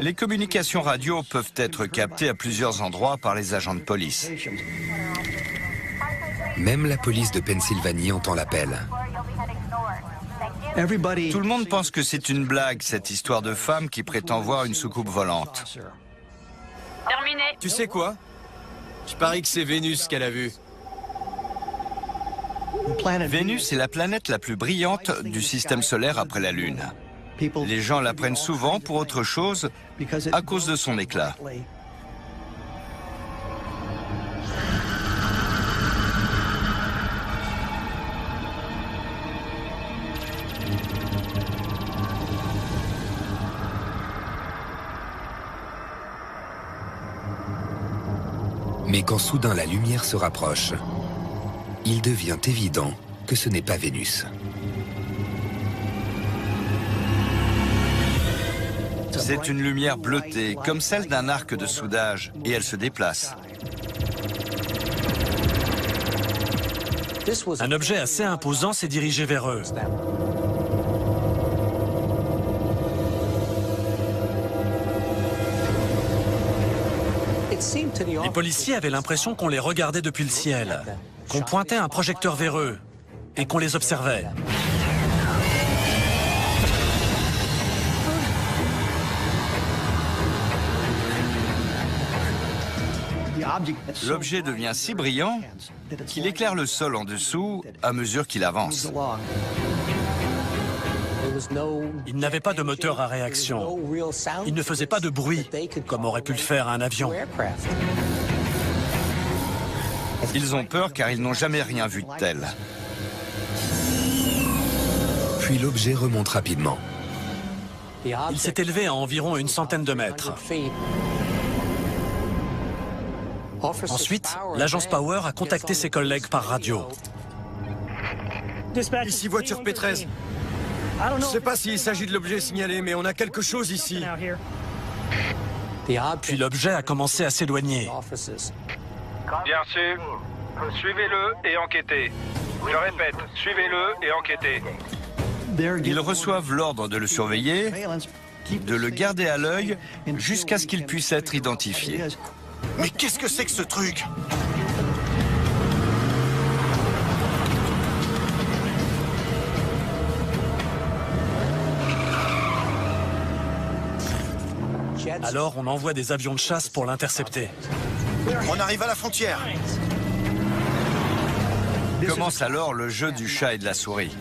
S8: Les communications radio peuvent être captées à plusieurs endroits par les agents de police.
S1: Même la police de Pennsylvanie entend l'appel.
S8: Tout le monde pense que c'est une blague, cette histoire de femme qui prétend voir une soucoupe volante.
S2: Terminé.
S11: Tu sais quoi? Je parie que c'est Vénus qu'elle a vue.
S8: Vénus est la planète la plus brillante du système solaire après la Lune. Les gens la prennent souvent pour autre chose à cause de son éclat.
S1: Mais quand soudain la lumière se rapproche, il devient évident que ce n'est pas Vénus.
S8: C'est une lumière bleutée, comme celle d'un arc de soudage, et elle se déplace.
S13: Un objet assez imposant s'est dirigé vers eux. Les policiers avaient l'impression qu'on les regardait depuis le ciel, qu'on pointait un projecteur vers eux et qu'on les observait.
S8: L'objet devient si brillant qu'il éclaire le sol en dessous à mesure qu'il avance.
S13: Il n'avait pas de moteur à réaction. Il ne faisait pas de bruit, comme aurait pu le faire un avion.
S8: Ils ont peur car ils n'ont jamais rien vu de tel.
S1: Puis l'objet remonte rapidement.
S13: Il s'est élevé à environ une centaine de mètres. Ensuite, l'agence Power a contacté ses collègues par radio.
S11: Ici voiture P13. Je ne sais pas s'il s'agit de l'objet signalé, mais on a quelque chose ici.
S13: Puis l'objet a commencé à s'éloigner.
S12: Bien sûr. Suivez-le et enquêtez. Je répète, suivez-le et enquêtez.
S8: Ils reçoivent l'ordre de le surveiller, de le garder à l'œil jusqu'à ce qu'il puisse être identifié.
S11: Mais qu'est-ce que c'est que ce truc?
S13: Alors on envoie des avions de chasse pour l'intercepter.
S11: On arrive à la frontière.
S8: Commence alors le jeu du chat et de la souris.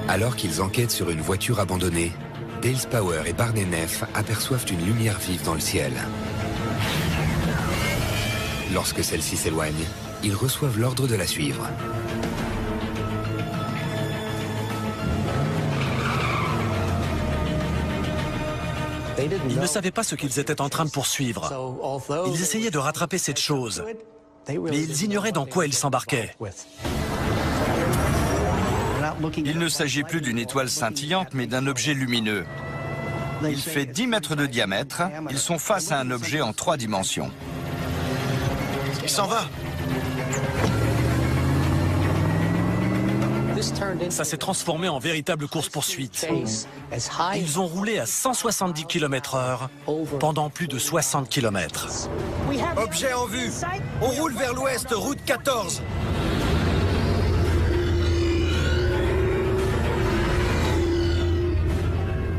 S1: Alors qu'ils enquêtent sur une voiture abandonnée, Dale Power et Barney Neff aperçoivent une lumière vive dans le ciel. Lorsque celle-ci s'éloigne, ils reçoivent l'ordre de la suivre.
S13: Ils ne savaient pas ce qu'ils étaient en train de poursuivre. Ils essayaient de rattraper cette chose, mais ils ignoraient dans quoi ils s'embarquaient.
S8: Il ne s'agit plus d'une étoile scintillante, mais d'un objet lumineux. Il fait 10 mètres de diamètre. Ils sont face à un objet en 3 dimensions.
S11: Il s'en va.
S13: Ça s'est transformé en véritable course-poursuite. Ils ont roulé à 170 km/h pendant plus de 60 km.
S11: Objet en vue. On roule vers l'ouest, route 14.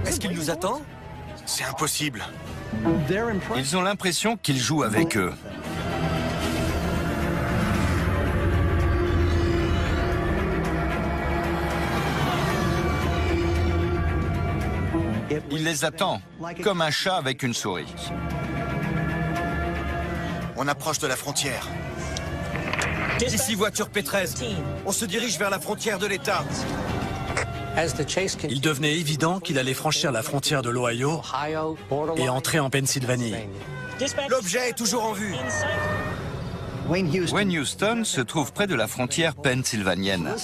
S11: Est-ce qu'il nous attend? C'est impossible.
S8: Ils ont l'impression qu'ils jouent avec eux. Il les attend, comme un chat avec une souris.
S11: On approche de la frontière. Ici voiture P13. On se dirige vers la frontière de l'État.
S13: Il devenait évident qu'il allait franchir la frontière de l'Ohio et entrer en Pennsylvanie.
S11: L'objet est toujours en vue.
S8: Wayne Houston se trouve près de la frontière pennsylvanienne.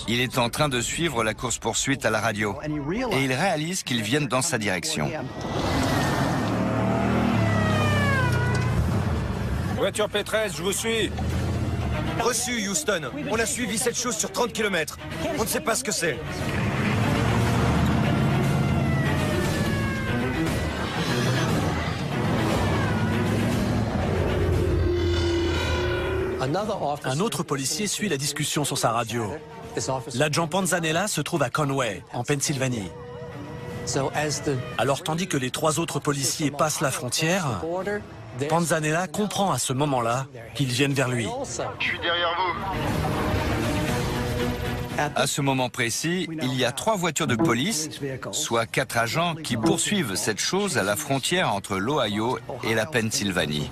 S8: Il est en train de suivre la course-poursuite à la radio et il réalise qu'ils viennent dans sa direction.
S4: Voiture P13, je vous suis.
S11: Reçu, Houston. On a suivi cette chose sur 30 km. On ne sait pas ce que c'est.
S13: Un autre policier suit la discussion sur sa radio. L'agent Panzanella se trouve à Conway, en Pennsylvanie. Alors tandis que les 3 autres policiers passent la frontière, Panzanella comprend à ce moment-là qu'ils viennent vers lui.
S7: Je suis derrière vous.
S8: À ce moment précis, il y a 3 voitures de police, soit 4 agents qui poursuivent cette chose à la frontière entre l'Ohio et la Pennsylvanie.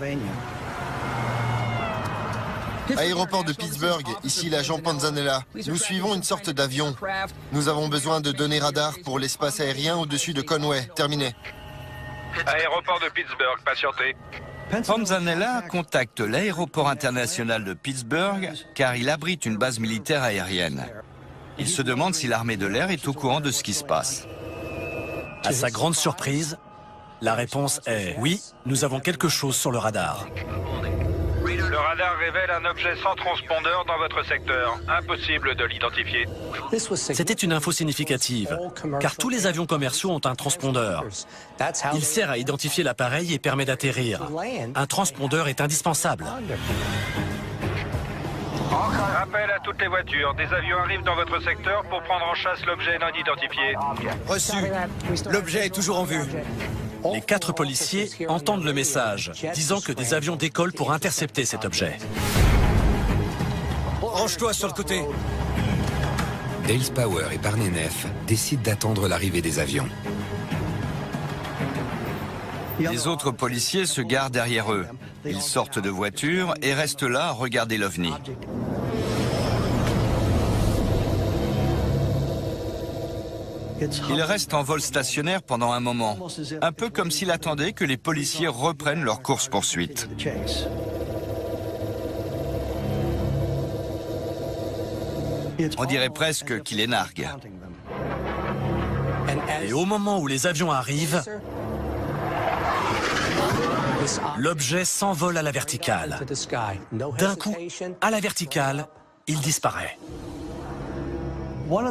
S7: Aéroport de Pittsburgh, ici l'agent Panzanella. Nous suivons une sorte d'avion. Nous avons besoin de données radar pour l'espace aérien au-dessus de Conway. Terminé.
S12: Aéroport de Pittsburgh, patientez.
S8: Panzanella contacte l'aéroport international de Pittsburgh car il abrite une base militaire aérienne. Il se demande si l'armée de l'air est au courant de ce qui se passe.
S13: À sa grande surprise, la réponse est « Oui, nous avons quelque chose sur le radar ».
S12: Le radar révèle un objet sans transpondeur dans votre secteur. Impossible de l'identifier.
S13: C'était une info significative, car tous les avions commerciaux ont un transpondeur. Il sert à identifier l'appareil et permet d'atterrir. Un transpondeur est indispensable.
S12: Rappel à toutes les voitures. Des avions arrivent dans votre secteur pour prendre en chasse l'objet non identifié.
S11: Reçu. L'objet est toujours en vue.
S13: Les 4 policiers entendent le message, disant que des avions décollent pour intercepter cet objet.
S11: Range-toi sur le côté.
S1: Dale Power et Barney Neff décident d'attendre l'arrivée des avions.
S8: Les autres policiers se garent derrière eux. Ils sortent de voiture et restent là à regarder l'OVNI. Il reste en vol stationnaire pendant un moment, un peu comme s'il attendait que les policiers reprennent leur course-poursuite. On dirait presque qu'il les nargue.
S13: Et au moment où les avions arrivent, l'objet s'envole à la verticale. D'un coup, à la verticale, il disparaît.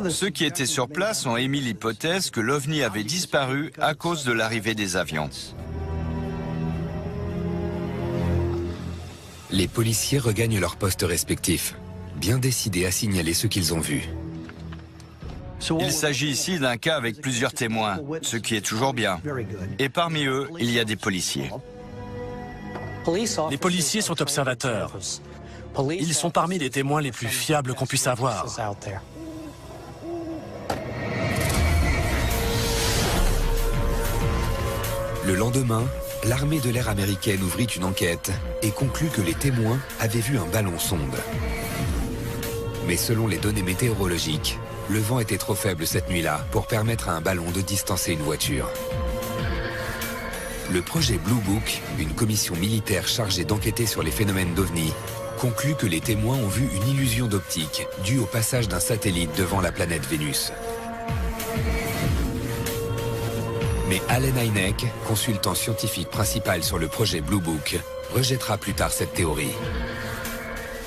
S8: Ceux qui étaient sur place ont émis l'hypothèse que l'OVNI avait disparu à cause de l'arrivée des avions.
S1: Les policiers regagnent leurs postes respectifs, bien décidés à signaler ce qu'ils ont vu.
S8: Il s'agit ici d'un cas avec plusieurs témoins, ce qui est toujours bien. Et parmi eux, il y a des policiers.
S13: Les policiers sont observateurs. Ils sont parmi les témoins les plus fiables qu'on puisse avoir.
S1: Le lendemain, l'armée de l'air américaine ouvrit une enquête et conclut que les témoins avaient vu un ballon sonde. Mais selon les données météorologiques, le vent était trop faible cette nuit-là pour permettre à un ballon de distancer une voiture. Le projet Blue Book, une commission militaire chargée d'enquêter sur les phénomènes d'OVNI, conclut que les témoins ont vu une illusion d'optique due au passage d'un satellite devant la planète Vénus. Mais Allen Hynek, consultant scientifique principal sur le projet Blue Book, rejettera plus tard cette théorie.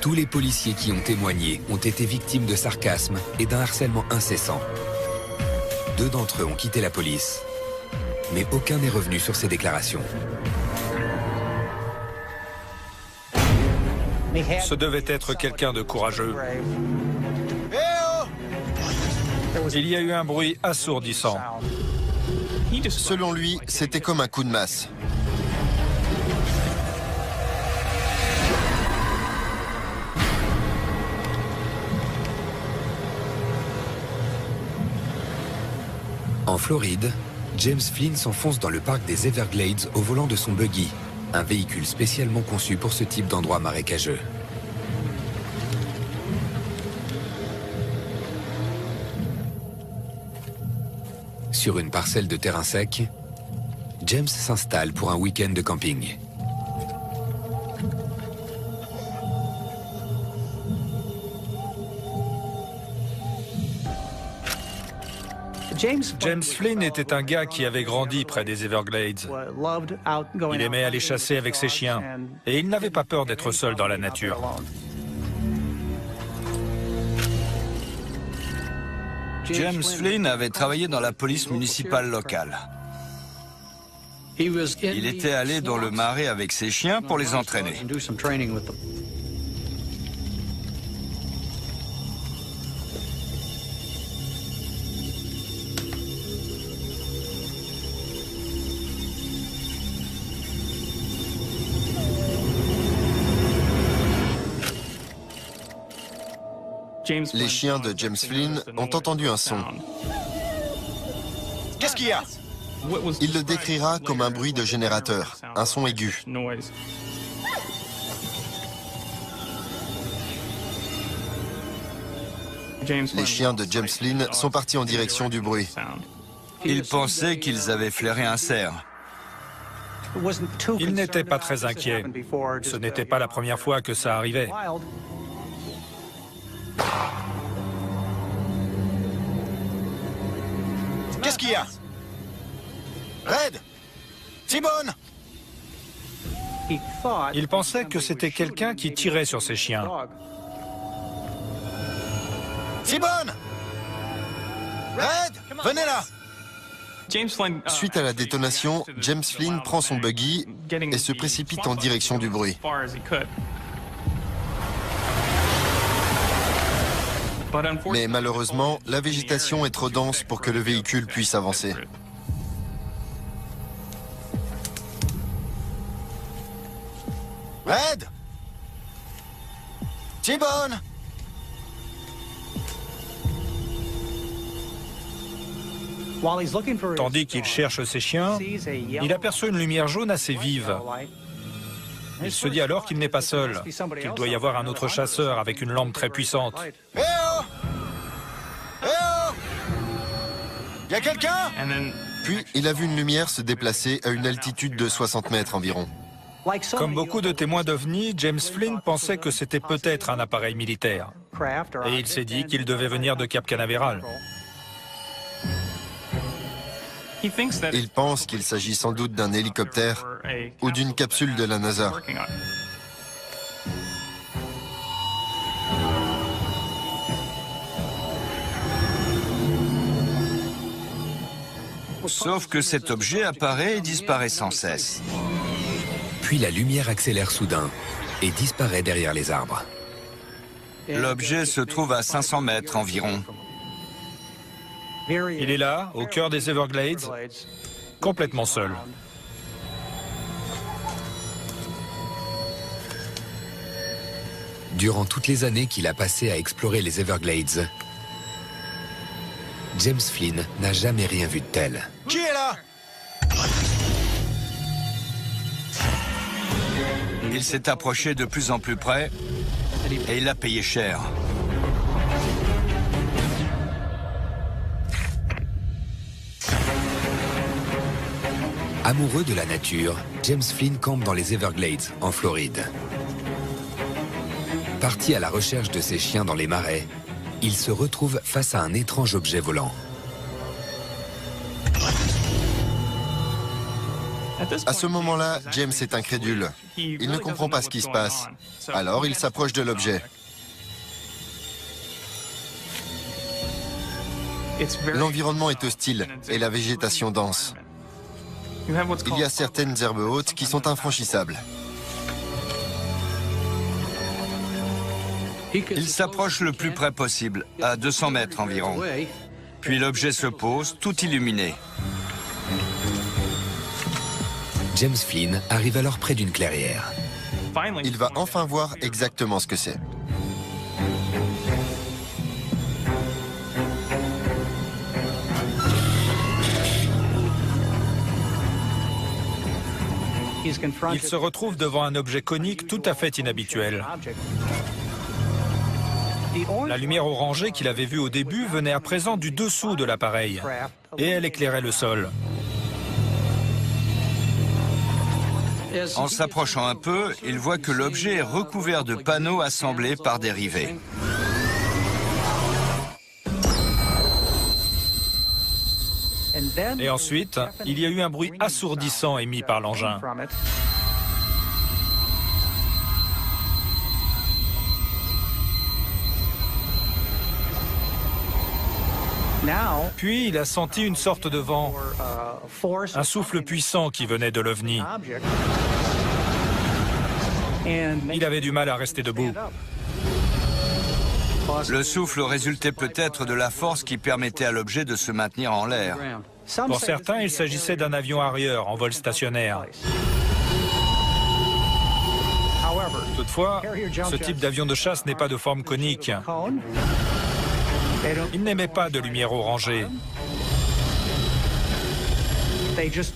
S1: Tous les policiers qui ont témoigné ont été victimes de sarcasme et d'un harcèlement incessant. 2 d'entre eux ont quitté la police, mais aucun n'est revenu sur ces déclarations.
S4: Ce devait être quelqu'un de courageux. Il y a eu un bruit assourdissant.
S7: Selon lui, c'était comme un coup de masse.
S1: En Floride, James Flynn s'enfonce dans le parc des Everglades au volant de son buggy, un véhicule spécialement conçu pour ce type d'endroit marécageux. Sur une parcelle de terrain sec, James s'installe pour un week-end de camping.
S4: James Flynn était un gars qui avait grandi près des Everglades. Il aimait aller chasser avec ses chiens et il n'avait pas peur d'être seul dans la nature.
S8: James Flynn avait travaillé dans la police municipale locale. Il était allé dans le marais avec ses chiens pour les entraîner.
S7: Les chiens de James Flynn ont entendu un son.
S11: Qu'est-ce qu'il y a?
S7: Il le décrira comme un bruit de générateur, un son aigu. Les chiens de James Flynn sont partis en direction du bruit.
S8: Il pensait qu'ils avaient flairé un cerf.
S4: Il n'était pas très inquiet. Ce n'était pas la première fois que ça arrivait.
S11: Qu'est-ce qu'il y a? Red! T-Bone!
S4: Il pensait que c'était quelqu'un qui tirait sur ses chiens.
S11: T-Bone! Red! Venez là!
S7: Suite à la détonation, James Flynn prend son buggy et se précipite en direction du bruit. Mais malheureusement, la végétation est trop dense pour que le véhicule puisse avancer.
S11: Red! T-Bone!
S4: Tandis qu'il cherche ses chiens, il aperçoit une lumière jaune assez vive. Il se dit alors qu'il n'est pas seul, qu'il doit y avoir un autre chasseur avec une lampe très puissante.
S11: Eh oh! Eh oh! Y a quelqu'un?
S7: Puis, il a vu une lumière se déplacer à une altitude de 60 mètres environ.
S4: Comme beaucoup de témoins d'OVNI, James Flynn pensait que c'était peut-être un appareil militaire. et il s'est dit qu'il devait venir de Cap Canaveral.
S7: Il pense qu'il s'agit sans doute d'un hélicoptère ou d'une capsule de la NASA.
S8: Sauf que cet objet apparaît et disparaît sans cesse.
S1: Puis la lumière accélère soudain et disparaît derrière les arbres.
S8: L'objet se trouve à 500 mètres environ.
S4: Il est là, au cœur des Everglades, complètement seul.
S1: Durant toutes les années qu'il a passées à explorer les Everglades, James Flynn n'a jamais rien vu de tel.
S11: Qui est là?
S8: Il s'est approché de plus en plus près et il a payé cher.
S1: Amoureux de la nature, James Flynn campe dans les Everglades, en Floride. Parti à la recherche de ses chiens dans les marais, il se retrouve face à un étrange objet volant.
S7: À ce moment-là, James est incrédule. Il ne comprend pas ce qui se passe. Alors il s'approche de l'objet. L'environnement est hostile et la végétation dense. Il y a certaines herbes hautes qui sont infranchissables.
S8: Il s'approche le plus près possible, à 200 mètres environ. Puis l'objet se pose, tout illuminé.
S1: James Flynn arrive alors près d'une clairière.
S7: Il va enfin voir exactement ce que c'est.
S4: Il se retrouve devant un objet conique tout à fait inhabituel. La lumière orangée qu'il avait vue au début venait à présent du dessous de l'appareil, et elle éclairait le sol.
S8: En s'approchant un peu, il voit que l'objet est recouvert de panneaux assemblés par des rivets.
S4: Et ensuite, il y a eu un bruit assourdissant émis par l'engin. Puis il a senti une sorte de vent, un souffle puissant qui venait de l'OVNI. Il avait du mal à rester debout.
S8: Le souffle résultait peut-être de la force qui permettait à l'objet de se maintenir en l'air.
S4: Pour certains, il s'agissait d'un avion Harrier en vol stationnaire. Toutefois, ce type d'avion de chasse n'est pas de forme conique. Il n'émet pas de lumière orangée.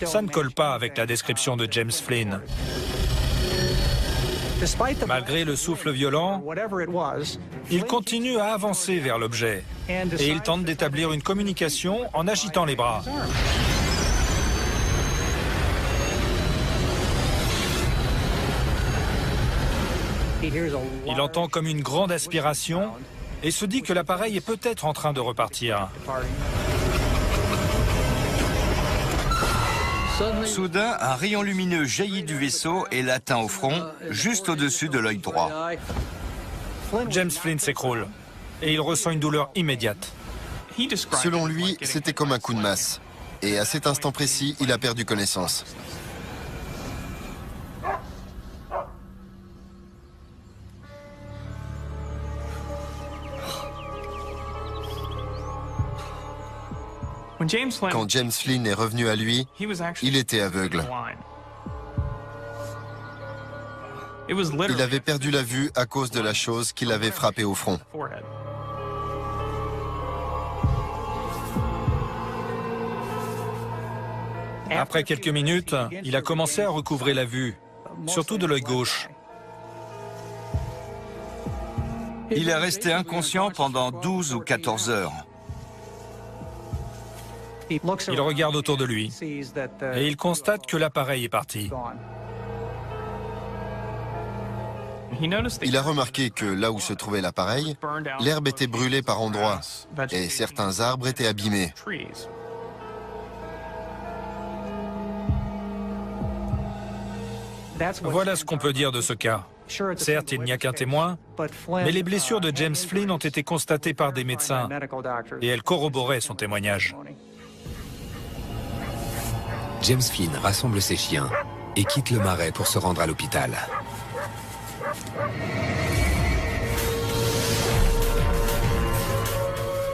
S4: Ça ne colle pas avec la description de James Flynn. Malgré le souffle violent, il continue à avancer vers l'objet et il tente d'établir une communication en agitant les bras. Il entend comme une grande aspiration et se dit que l'appareil est peut-être en train de repartir.
S8: Soudain, un rayon lumineux jaillit du vaisseau et l'atteint au front, juste au-dessus de l'œil droit.
S4: James Flynn s'écroule et il ressent une douleur immédiate.
S7: Selon lui, c'était comme un coup de masse. Et à cet instant précis, il a perdu connaissance. Quand James Flynn est revenu à lui, il était aveugle. Il avait perdu la vue à cause de la chose qui l'avait frappé au front.
S4: Après quelques minutes, il a commencé à recouvrer la vue, surtout de l'œil gauche.
S8: Il est resté inconscient pendant 12 ou 14 heures.
S4: Il regarde autour de lui et il constate que l'appareil est parti.
S7: Il a remarqué que là où se trouvait l'appareil, l'herbe était brûlée par endroits et certains arbres étaient abîmés.
S4: Voilà ce qu'on peut dire de ce cas. Certes, il n'y a qu'un témoin, mais les blessures de James Flynn ont été constatées par des médecins et elles corroboraient son témoignage.
S1: James Flynn rassemble ses chiens et quitte le marais pour se rendre à l'hôpital.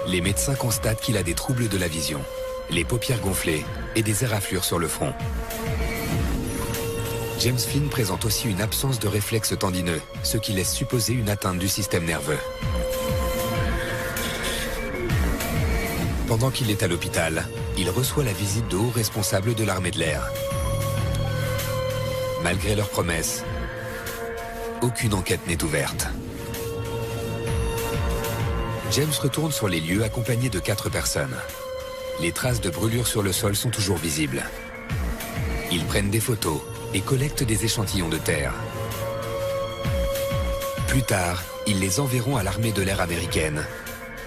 S1: Les médecins constatent qu'il a des troubles de la vision, les paupières gonflées et des éraflures sur le front. James Flynn présente aussi une absence de réflexes tendineux, ce qui laisse supposer une atteinte du système nerveux. Pendant qu'il est à l'hôpital, il reçoit la visite de hauts responsables de l'armée de l'air. Malgré leurs promesses, aucune enquête n'est ouverte. James retourne sur les lieux accompagné de 4 personnes. Les traces de brûlures sur le sol sont toujours visibles. Ils prennent des photos et collectent des échantillons de terre. Plus tard, ils les enverront à l'armée de l'air américaine,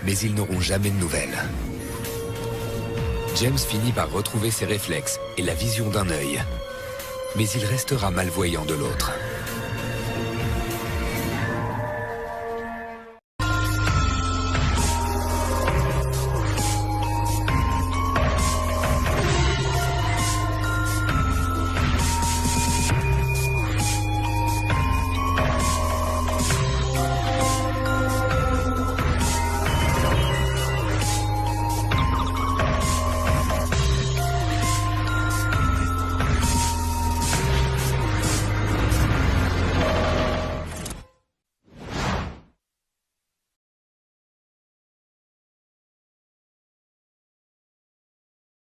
S1: mais ils n'auront jamais de nouvelles. James finit par retrouver ses réflexes et la vision d'un œil, mais il restera malvoyant de l'autre.